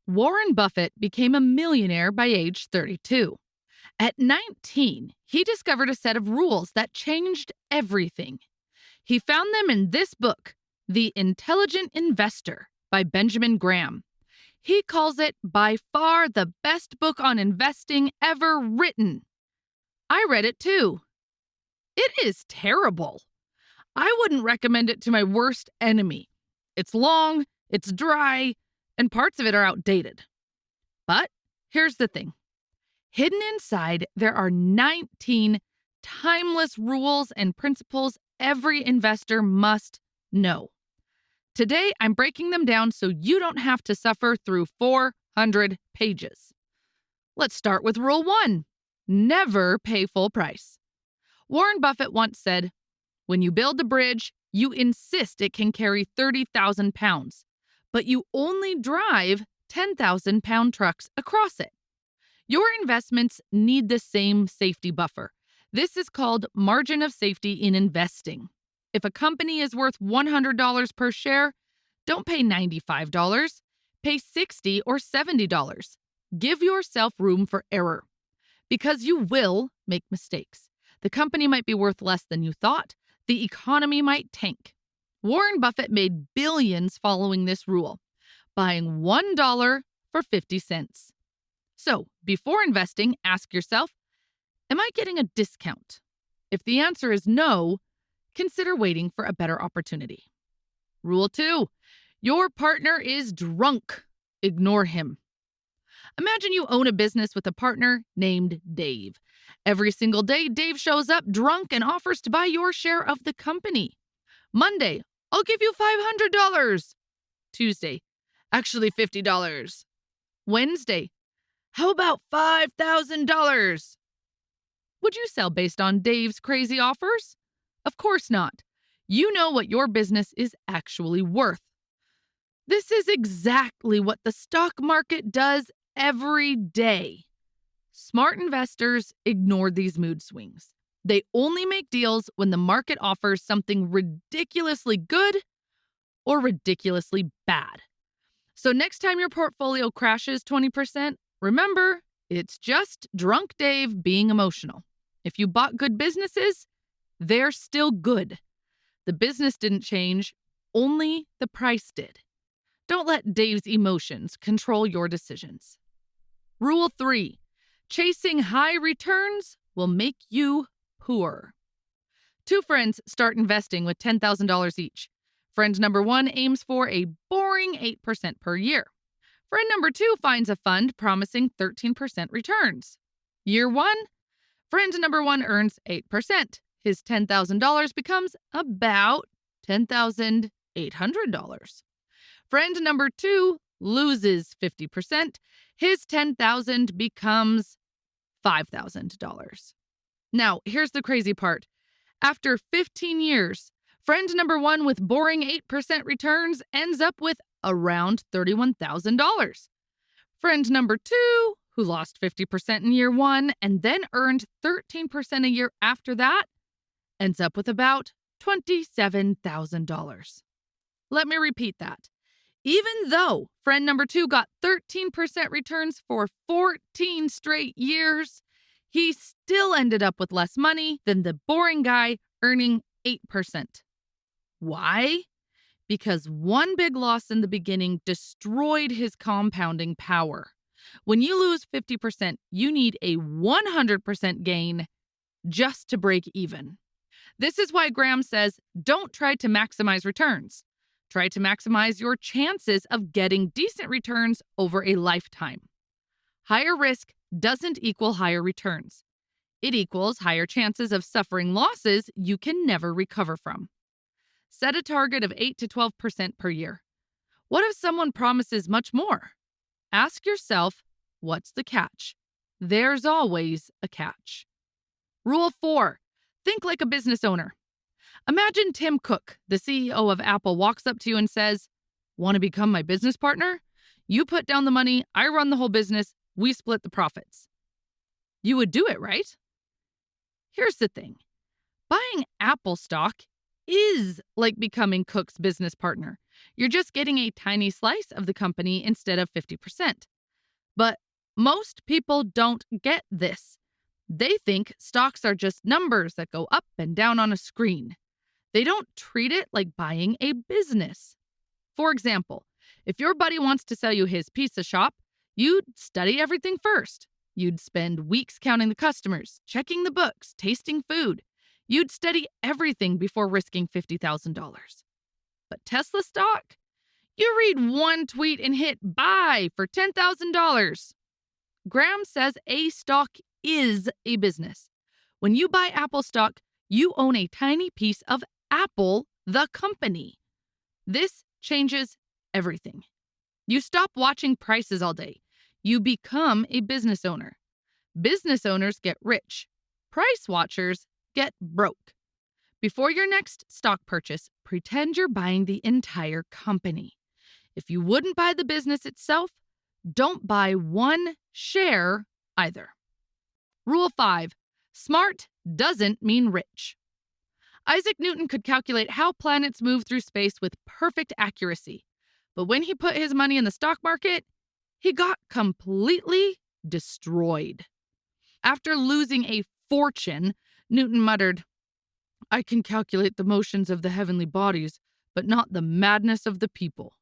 Warren Buffett became a millionaire by age 32. At 19, he discovered a set of rules that changed everything. He found them in this book, The Intelligent Investor by Benjamin Graham. He calls it by far the best book on investing ever written. I read it too. It is terrible. I wouldn't recommend it to my worst enemy. It's long, it's dry, and parts of it are outdated. But here's the thing. Hidden inside, there are 19 timeless rules and principles every investor must know. Today, I'm breaking them down so you don't have to suffer through 400 pages. Let's start with Rule 1. Never pay full price. Warren Buffett once said, "When you build a bridge, you insist it can carry 30,000 pounds, but you only drive 10,000-pound trucks across it." Your investments need the same safety buffer. This is called margin of safety in investing. If a company is worth $100 per share, don't pay $95. Pay $60 or $70. Give yourself room for error. Because you will make mistakes. The company might be worth less than you thought. The economy might tank. Warren Buffett made billions following this rule, buying $1 for 50 cents. So, before investing, ask yourself, am I getting a discount? If the answer is no, consider waiting for a better opportunity. Rule 2. Your partner is drunk. Ignore him. Imagine you own a business with a partner named Dave. Every single day, Dave shows up drunk and offers to buy your share of the company. Monday, I'll give you $500. Tuesday, actually $50. Wednesday, how about $5,000? Would you sell based on Dave's crazy offers? Of course not. You know what your business is actually worth. This is exactly what the stock market does every day. Smart investors ignore these mood swings. They only make deals when the market offers something ridiculously good or ridiculously bad. So next time your portfolio crashes 20%, remember, it's just drunk Dave being emotional. If you bought good businesses, they're still good. The business didn't change, only the price did. Don't let Dave's emotions control your decisions. Rule 3. Chasing high returns will make you poor. Two friends start investing with $10,000 each. Friend number 1 aims for a boring 8% per year. Friend number 2 finds a fund promising 13% returns. Year 1, friend number 1 earns 8%. His $10,000 becomes about $10,800. Friend number 2 loses 50%. His $10,000 becomes $5,000. Now, here's the crazy part. After 15 years, friend number 1 with boring 8% returns ends up with around $31,000. Friend number 2, who lost 50% in year 1 and then earned 13% a year after that, ends up with about $27,000. Let me repeat that. Even though friend number 2 got 13% returns for 14 straight years, he still ended up with less money than the boring guy earning 8%. Why? Because one big loss in the beginning destroyed his compounding power. When you lose 50%, you need a 100% gain just to break even. This is why Graham says, don't try to maximize returns. Try to maximize your chances of getting decent returns over a lifetime. Higher risk doesn't equal higher returns. It equals higher chances of suffering losses you can never recover from. Set a target of 8 to 12% per year. What if someone promises much more? Ask yourself, what's the catch? There's always a catch. Rule 4. Think like a business owner. Imagine Tim Cook, the CEO of Apple, walks up to you and says, "Want to become my business partner? You put down the money, I run the whole business, we split the profits." You would do it, right? Here's the thing. Buying Apple stock is like becoming Cook's business partner. You're just getting a tiny slice of the company instead of 50%. But most people don't get this. They think stocks are just numbers that go up and down on a screen. They don't treat it like buying a business. For example, if your buddy wants to sell you his pizza shop, you'd study everything first. You'd spend weeks counting the customers, checking the books, tasting food. You'd study everything before risking $50,000. But Tesla stock? You read one tweet and hit buy for $10,000. Graham says a stock is a business. When you buy Apple stock, you own a tiny piece of Apple, the company. This changes everything. You stop watching prices all day. You become a business owner. Business owners get rich. Price watchers get broke. Before your next stock purchase, pretend you're buying the entire company. If you wouldn't buy the business itself, don't buy one share either. Rule 5. Smart doesn't mean rich. Isaac Newton could calculate how planets move through space with perfect accuracy. But when he put his money in the stock market, he got completely destroyed. After losing a fortune, Newton muttered, "I can calculate the motions of the heavenly bodies, but not the madness of the people."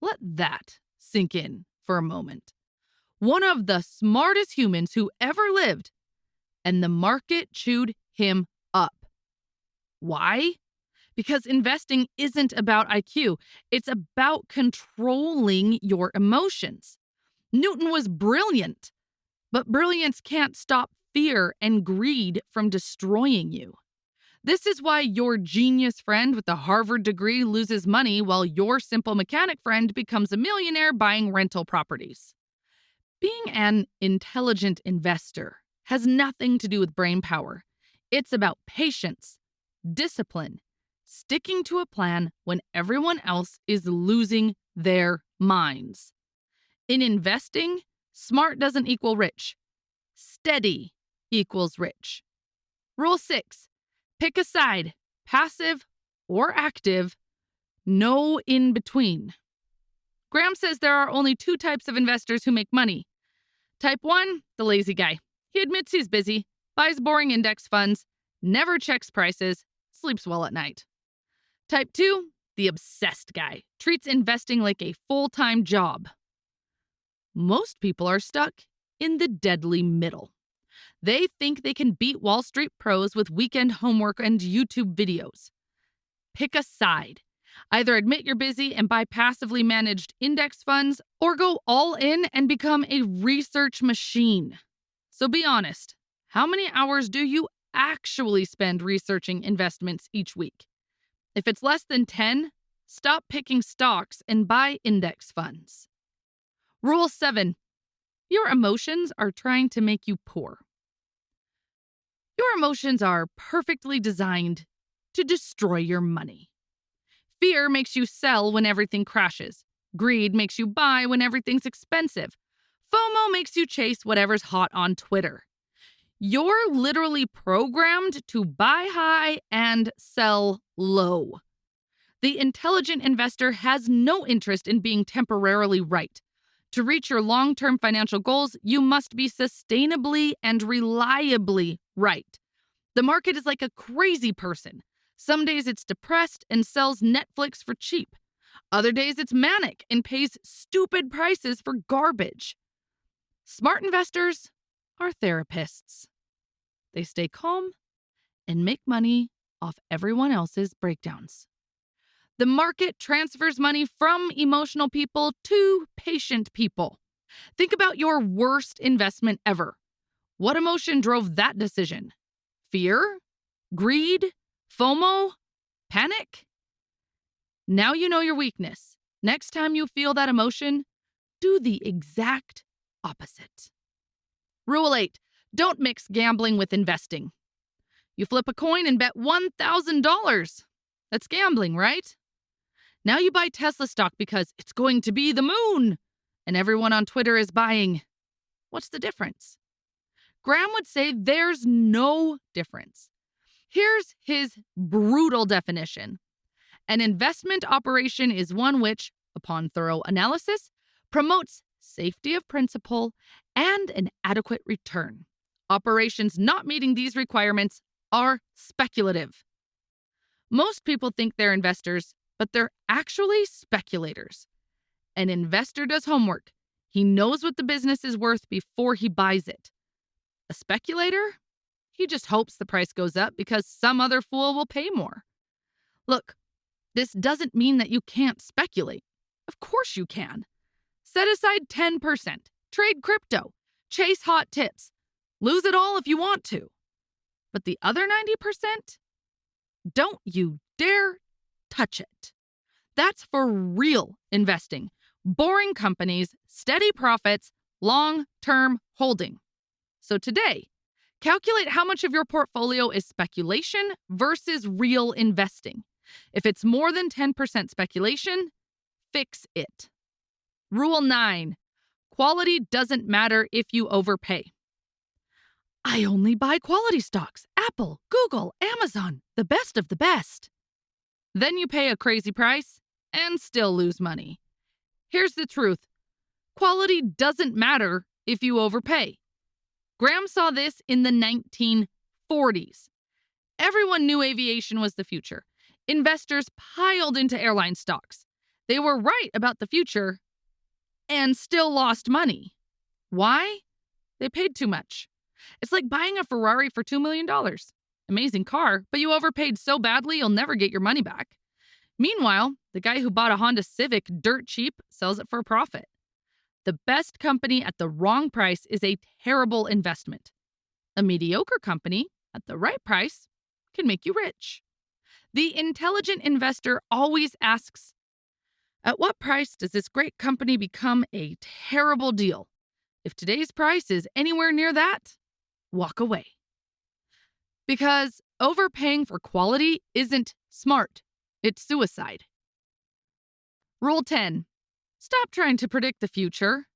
Let that sink in for a moment. One of the smartest humans who ever lived, and the market chewed him up. Why? Because investing isn't about IQ. It's about controlling your emotions. Newton was brilliant, but brilliance can't stop fear and greed from destroying you. This is why your genius friend with a Harvard degree loses money while your simple mechanic friend becomes a millionaire buying rental properties. Being an intelligent investor has nothing to do with brain power. It's about patience, discipline, sticking to a plan when everyone else is losing their minds. In investing, smart doesn't equal rich. Steady equals rich. Rule 6. Pick a side, passive or active, no in between. Graham says there are only 2 types of investors who make money. Type 1, the lazy guy. He admits he's busy, buys boring index funds, never checks prices, sleeps well at night. Type 2, the obsessed guy, treats investing like a full-time job. Most people are stuck in the deadly middle. They think they can beat Wall Street pros with weekend homework and YouTube videos. Pick a side. Either admit you're busy and buy passively managed index funds, or go all in and become a research machine. So be honest. How many hours do you actually spend researching investments each week? If it's less than 10, stop picking stocks and buy index funds. Rule 7. Your emotions are trying to make you poor. Your emotions are perfectly designed to destroy your money. Fear makes you sell when everything crashes. Greed makes you buy when everything's expensive. FOMO makes you chase whatever's hot on Twitter. You're literally programmed to buy high and sell low. The intelligent investor has no interest in being temporarily right. To reach your long-term financial goals, you must be sustainably and reliably right. The market is like a crazy person. Some days it's depressed and sells Netflix for cheap. Other days it's manic and pays stupid prices for garbage. Smart investors are therapists. They stay calm and make money off everyone else's breakdowns. The market transfers money from emotional people to patient people. Think about your worst investment ever. What emotion drove that decision? Fear? Greed? FOMO? Panic? Now you know your weakness. Next time you feel that emotion, do the exact opposite. Rule 8. Don't mix gambling with investing. You flip a coin and bet $1,000. That's gambling, right? Now you buy Tesla stock because it's going to be the moon, and everyone on Twitter is buying. What's the difference? Graham would say there's no difference. Here's his brutal definition. An investment operation is one which, upon thorough analysis, promotes safety of principal and an adequate return. Operations not meeting these requirements are speculative. Most people think they're investors, but they're actually speculators. An investor does homework. He knows what the business is worth before he buys it. A speculator? He just hopes the price goes up because some other fool will pay more. Look, this doesn't mean that you can't speculate. Of course you can. Set aside 10%. Trade crypto. Chase hot tips. Lose it all if you want to. But the other 90%? Don't you dare touch it. That's for real investing. Boring companies, steady profits, long-term holding. So today, calculate how much of your portfolio is speculation versus real investing. If it's more than 10% speculation, fix it. Rule 9. Quality doesn't matter if you overpay. I only buy quality stocks. Apple, Google, Amazon, the best of the best. Then you pay a crazy price and still lose money. Here's the truth. Quality doesn't matter if you overpay. Graham saw this in the 1940s. Everyone knew aviation was the future. Investors piled into airline stocks. They were right about the future and still lost money. Why? They paid too much. It's like buying a Ferrari for $2 million. Amazing car, but you overpaid so badly you'll never get your money back. Meanwhile, the guy who bought a Honda Civic dirt cheap sells it for a profit. The best company at the wrong price is a terrible investment. A mediocre company at the right price can make you rich. The intelligent investor always asks, at what price does this great company become a terrible deal? If today's price is anywhere near that, walk away. Because overpaying for quality isn't smart, it's suicide. Rule 10. Stop trying to predict the future.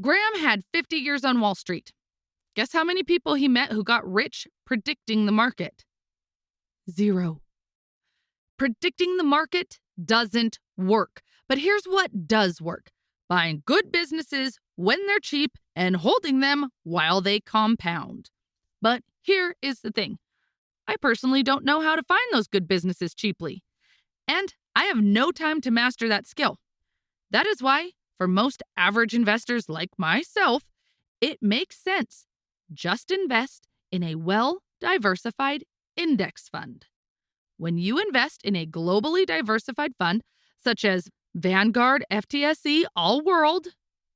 Graham had 50 years on Wall Street. Guess how many people he met who got rich predicting the market? 0. Predicting the market doesn't work. But here's what does work. Buying good businesses when they're cheap and holding them while they compound. But here is the thing. I personally don't know how to find those good businesses cheaply. And I have no time to master that skill. That is why, for most average investors like myself, it makes sense. Just invest in a well-diversified index fund. When you invest in a globally diversified fund, such as Vanguard, FTSE, All World,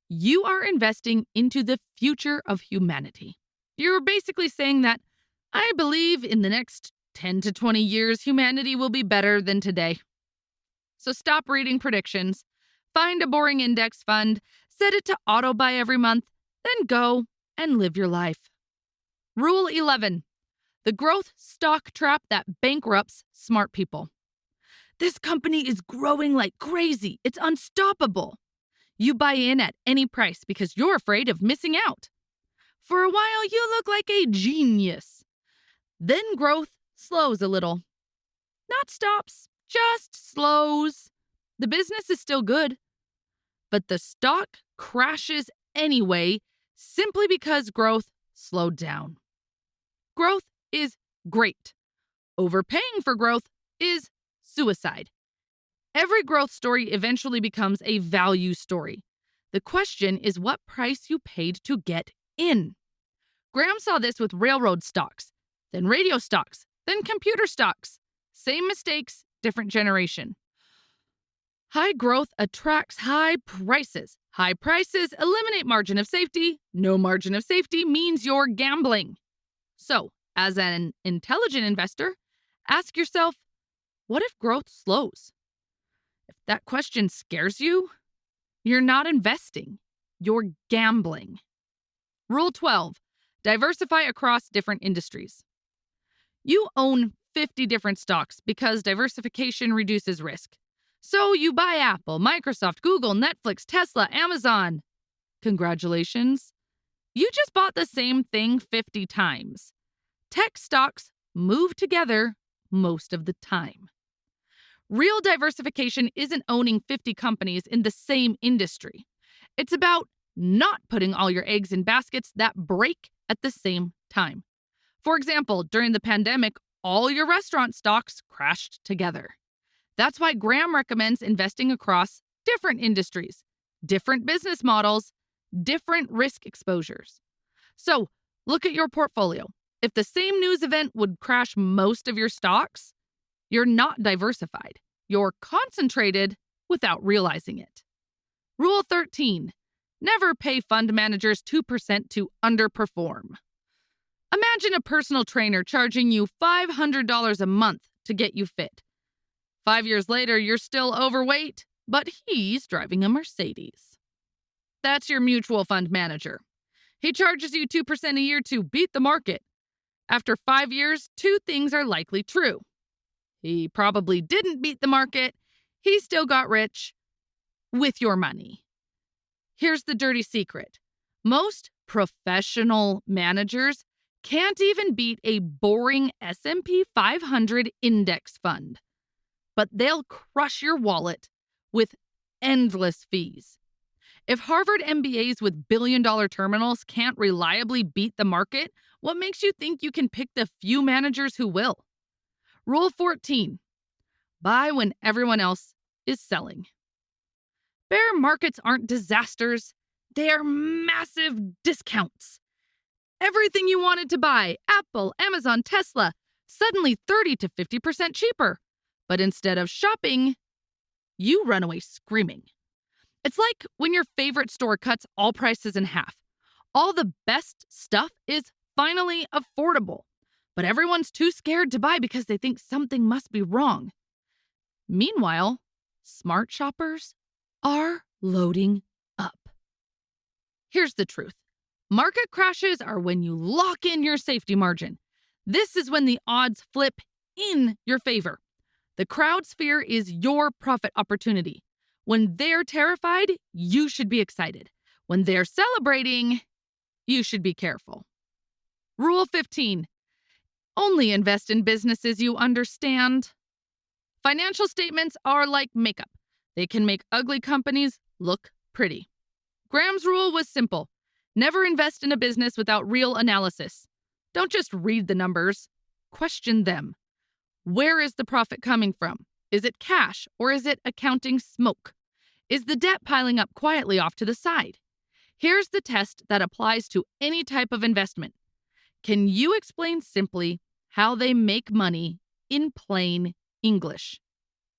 you are investing into the future of humanity. You're basically saying that, I believe in the next 10 to 20 years, humanity will be better than today. So stop reading predictions. Find a boring index fund, set it to auto buy every month, then go and live your life. Rule 11. The growth stock trap that bankrupts smart people. This company is growing like crazy. It's unstoppable. You buy in at any price because you're afraid of missing out. For a while, you look like a genius. Then growth slows a little. Not stops, just slows. The business is still good, but the stock crashes anyway simply because growth slowed down. Growth is great. Overpaying for growth is suicide. Every growth story eventually becomes a value story. The question is what price you paid to get in. Graham saw this with railroad stocks, then radio stocks, then computer stocks. Same mistakes, different generation. High growth attracts high prices. High prices eliminate margin of safety. No margin of safety means you're gambling. So, as an intelligent investor, ask yourself, what if growth slows? If that question scares you, you're not investing. You're gambling. Rule 12. Diversify across different industries. You own 50 different stocks because diversification reduces risk. So you buy Apple, Microsoft, Google, Netflix, Tesla, Amazon. Congratulations. You just bought the same thing 50 times. Tech stocks move together most of the time. Real diversification isn't owning 50 companies in the same industry. It's about not putting all your eggs in baskets that break at the same time. For example, during the pandemic, all your restaurant stocks crashed together. That's why Graham recommends investing across different industries, different business models, different risk exposures. So, look at your portfolio. If the same news event would crash most of your stocks, you're not diversified. You're concentrated without realizing it. Rule 13. Never pay fund managers 2% to underperform. Imagine a personal trainer charging you $500 a month to get you fit. 5 years later, you're still overweight, but he's driving a Mercedes. That's your mutual fund manager. He charges you 2% a year to beat the market. After 5 years, two things are likely true. He probably didn't beat the market. He still got rich with your money. Here's the dirty secret. Most professional managers can't even beat a boring S&P 500 index fund. But they'll crush your wallet with endless fees. If Harvard MBAs with billion-dollar terminals can't reliably beat the market, what makes you think you can pick the few managers who will? Rule 14. Buy when everyone else is selling. Bear markets aren't disasters. They are massive discounts. Everything you wanted to buy, Apple, Amazon, Tesla, suddenly 30 to 50% cheaper. But instead of shopping, you run away screaming. It's like when your favorite store cuts all prices in half. All the best stuff is finally affordable, but everyone's too scared to buy because they think something must be wrong. Meanwhile, smart shoppers are loading up. Here's the truth. Market crashes are when you lock in your safety margin. This is when the odds flip in your favor. The crowd's fear is your profit opportunity. When they're terrified, you should be excited. When they're celebrating, you should be careful. Rule 15. Only invest in businesses you understand. Financial statements are like makeup. They can make ugly companies look pretty. Graham's rule was simple. Never invest in a business without real analysis. Don't just read the numbers. Question them. Where is the profit coming from? Is it cash or is it accounting smoke? Is the debt piling up quietly off to the side? Here's the test that applies to any type of investment. Can you explain simply how they make money in plain English?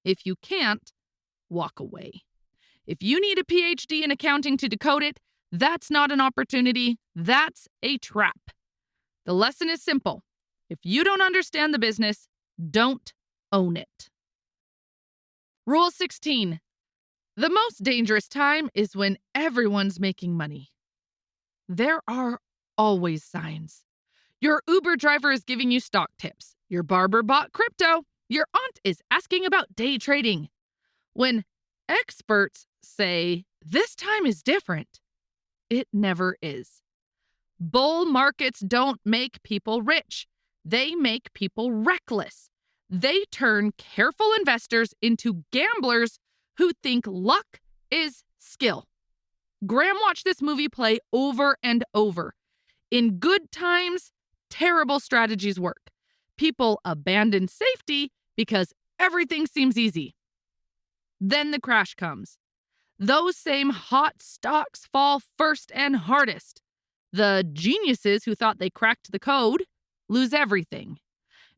If you can't, walk away. If you need a PhD in accounting to decode it, that's not an opportunity, that's a trap. The lesson is simple. If you don't understand the business, don't own it. Rule 16. The most dangerous time is when everyone's making money. There are always signs. Your Uber driver is giving you stock tips. Your barber bought crypto. Your aunt is asking about day trading. When experts say this time is different, it never is. Bull markets don't make people rich. They make people reckless. They turn careful investors into gamblers who think luck is skill. Graham watched this movie play over and over. In good times, terrible strategies work. People abandon safety because everything seems easy. Then the crash comes. Those same hot stocks fall first and hardest. The geniuses who thought they cracked the code lose everything.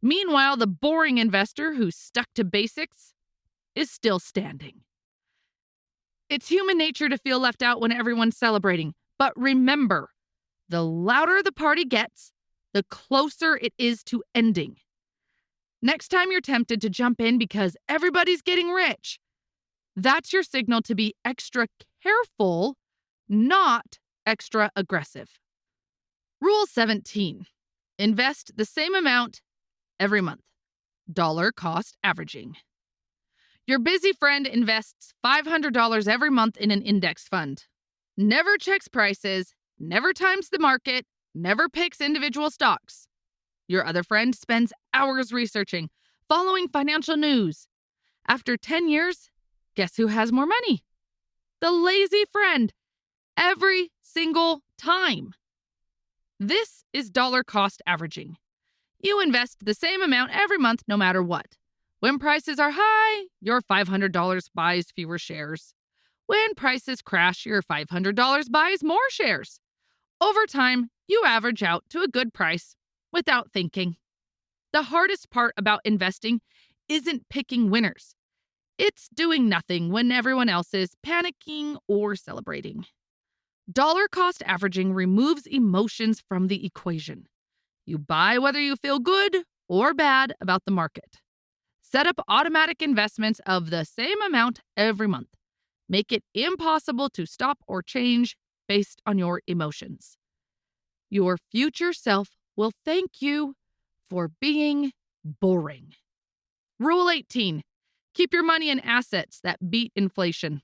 Meanwhile, the boring investor who stuck to basics is still standing. It's human nature to feel left out when everyone's celebrating. But remember, the louder the party gets, the closer it is to ending. Next time you're tempted to jump in because everybody's getting rich, that's your signal to be extra careful, not extra aggressive. Rule 17. Invest the same amount every month. Dollar cost averaging. Your busy friend invests $500 every month in an index fund. Never checks prices, never times the market, never picks individual stocks. Your other friend spends hours researching, following financial news. After 10 years, guess who has more money? The lazy friend. Every single time. This is dollar cost averaging. You invest the same amount every month no matter what. When prices are high, your $500 buys fewer shares. When prices crash, your $500 buys more shares. Over time, you average out to a good price without thinking. The hardest part about investing isn't picking winners. It's doing nothing when everyone else is panicking or celebrating. Dollar cost averaging removes emotions from the equation. You buy whether you feel good or bad about the market. Set up automatic investments of the same amount every month. Make it impossible to stop or change based on your emotions. Your future self will thank you for being boring. Rule 18. Keep your money in assets that beat inflation.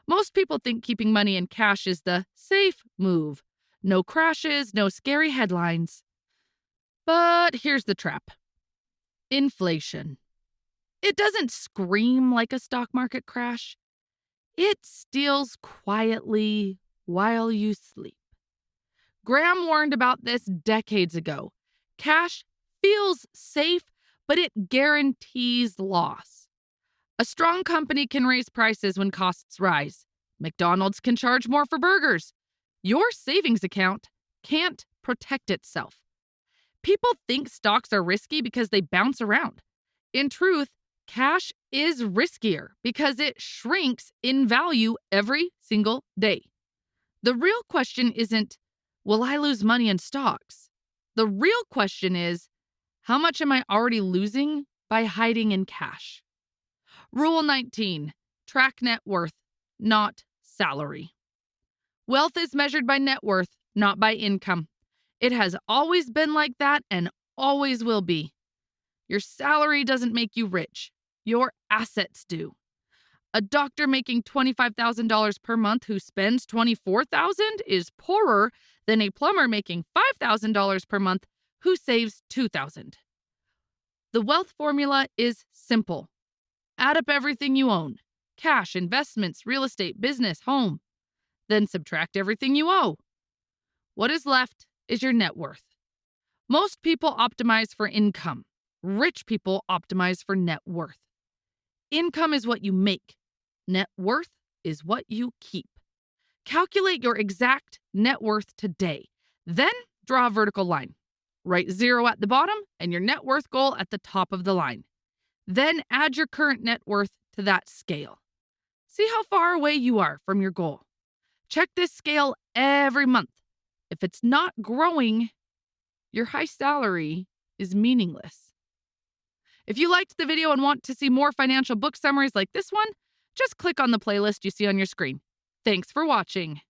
Most people think keeping money in cash is the safe move. No crashes, no scary headlines. But here's the trap. Inflation. It doesn't scream like a stock market crash. It steals quietly while you sleep. Graham warned about this decades ago. Cash feels safe, but it guarantees loss. A strong company can raise prices when costs rise. McDonald's can charge more for burgers. Your savings account can't protect itself. People think stocks are risky because they bounce around. In truth, cash is riskier because it shrinks in value every single day. The real question isn't, will I lose money in stocks? The real question is, how much am I already losing by hiding in cash? Rule 19. Track net worth, not salary. Wealth is measured by net worth, not by income. It has always been like that and always will be. Your salary doesn't make you rich. Your assets do. A doctor making $25,000 per month who spends $24,000 is poorer than a plumber making $5,000 per month who saves $2,000. The wealth formula is simple. Add up everything you own: cash, investments, real estate, business, home. Then subtract everything you owe. What is left is your net worth. Most people optimize for income. Rich people optimize for net worth. Income is what you make. Net worth is what you keep. Calculate your exact net worth today. Then draw a vertical line. Write 0 at the bottom and your net worth goal at the top of the line. Then add your current net worth to that scale. See how far away you are from your goal. Check this scale every month. If it's not growing, your high salary is meaningless. If you liked the video and want to see more financial book summaries like this one, just click on the playlist you see on your screen. Thanks for watching.